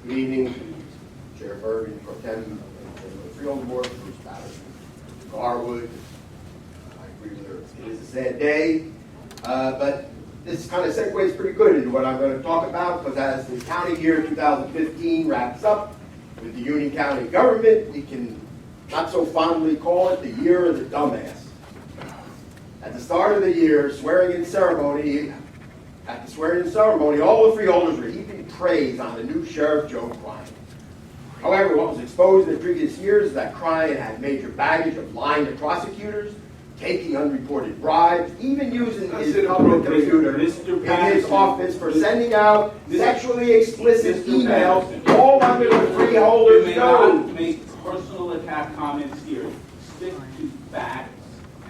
Good evening, Chair Bergen, Pro Tem, Chairman of the Freeholder Board, Bruce Patterson, Garwood. I agree with her. It is a sad day, but this kind of segues pretty good into what I'm going to talk about, because as the county year 2015 wraps up with the Union County government, we can not so fondly call it the year of the dumbass. At the start of the year, at the swearing-in ceremony, all the freeholders were heaping praise on the new Sheriff Joe Cryan. However, what was exposed in the previous years is that Cryan had major baggage of lying to prosecutors, taking unreported bribes, even using his public computer in his office for sending out sexually explicit emails all under the freeholders' You may nose. not make personal attack comments here. Stick to facts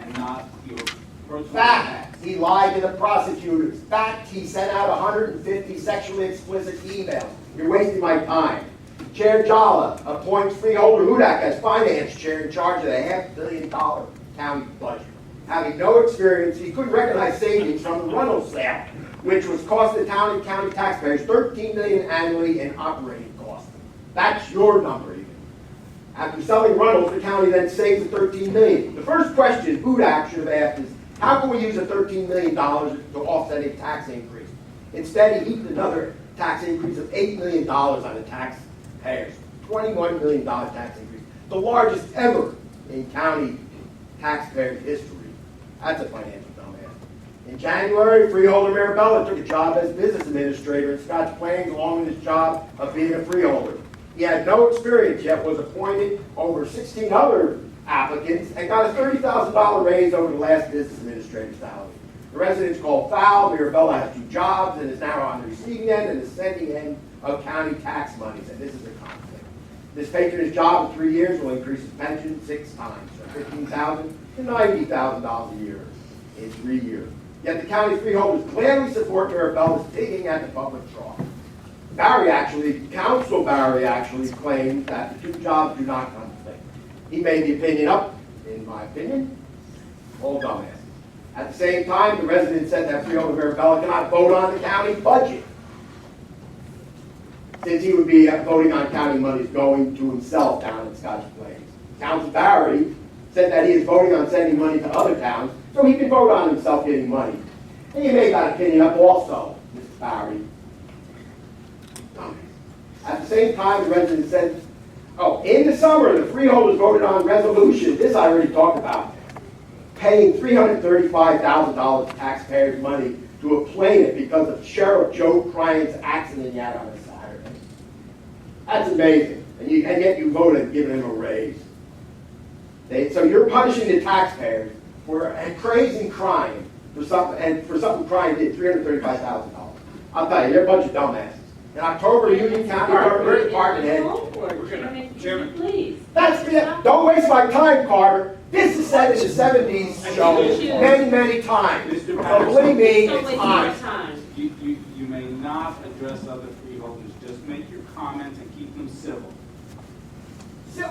and not your personal Fact, attacks. he lied to the prosecutors. Fact, he sent out 150 sexually explicit emails. You're wasting my time. Chair Jala appoints Freeholder Hudak as finance chair in charge of the $500 million county budget. Having no experience, he couldn't recognize savings from the Reynolds sale, which was cost the town and county taxpayers $13 million annually in operating costs. That's your number even. After selling Reynolds, the county then saves the $13 million. The first question Hudak should have asked is, how can we use the $13 million to offset a tax increase? Instead, he heaped another tax increase of $8 million on the taxpayers. $21 million tax increase, the largest ever in county taxpayer history. That's a financial dumbass. In January, Freeholder Marabella took a job as business administrator in Scotch Plains along with his job of being a freeholder. He had no experience yet, was appointed over 16 other applicants, and got a $30,000 raise over the last business administrator's salary. The residents called foul. Mirabella has 2 jobs and is now on the receiving end and the sending end of county tax monies, and this is a conflict. This patronage job in 3 years will increase his pension 6 times, from $15,000 to $90,000 a year in 3 years. Yet the county freeholders gladly support Mirabella's digging at the public trough. Council Barry actually claims that the 2 jobs do not conflict. He made the opinion up, in my opinion, all dumbasses. At the same time, the resident said that Freeholder Marabella cannot vote on the county budget, since he would be voting on county monies going to himself down in Scotch Plains. Council Barry said that he is voting on sending money to other towns, so he can vote on himself getting money. And you made that opinion up also, Mr. Barry. At the same time, the resident said, in the summer, the freeholders voted on resolution, this I already talked about, paying $335,000 of taxpayers' money to a plaintiff because of Sheriff Joe Cryan's accident he had on a Saturday. That's amazing. And yet you voted giving him a raise. So you're punishing the taxpayers for praising Cryan for something Cryan did, $335,000. I'll tell you, you're a bunch of dumbasses. In October, Union County Government Department head. Chairman, please. Don't waste my time, Carter. This is said in the 70s show many times. So believe me, it's honest. You may not address other freeholders. Just make your comments and keep them civil.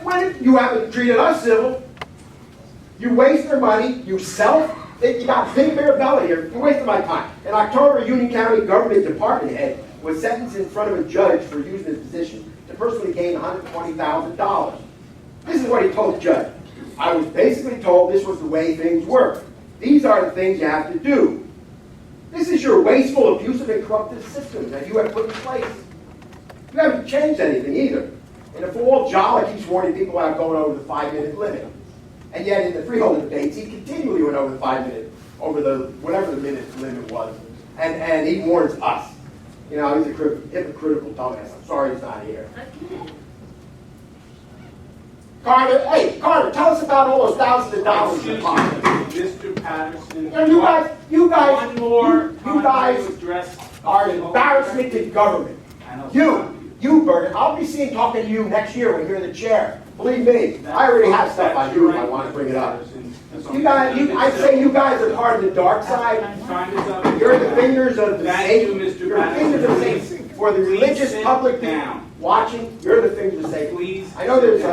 When you haven't treated us civil, you waste their money, you got big Mirabella here, you're wasting my time. In October, Union County Government Department head was sentenced in front of a judge for using his position to personally gain $120,000. This is what he told the judge. I was basically told this was the way things work. These are the things you have to do. This is your wasteful, abusive, and corruptive system that you have put in place. You haven't changed anything either. In the fall, Jala keeps warning people about going over the 5-minute limit. And yet in the freeholder debates, he continually went over the 5-minute, over the whatever the minute limit was. And he warns us. You know, he's a hypocritical dumbass. I'm sorry he's not here. Carter, tell us about all those thousands of dollars in pocket. Mr. Patterson. And you guys address are an embarrassment to government. You, Bergen, I'll be seen talking to you next year when you're in the chair. Believe me, I already have stuff I do if I want to bring it up. I'd say you guys are part of the dark side. You're the fingers of the Satan. You're the fingers of Satan. For the religious public watching, you're the fingers of Satan. Please. I know there's,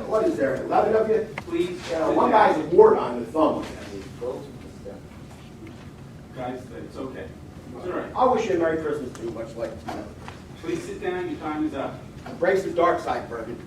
what is there, 11 of you? Please. One guy's a wart on the thumb. Guys, it's okay. It's all right. I wish you a Merry Christmas too, much like. Please sit down. Your time is up. Embrace the dark side, Bergen.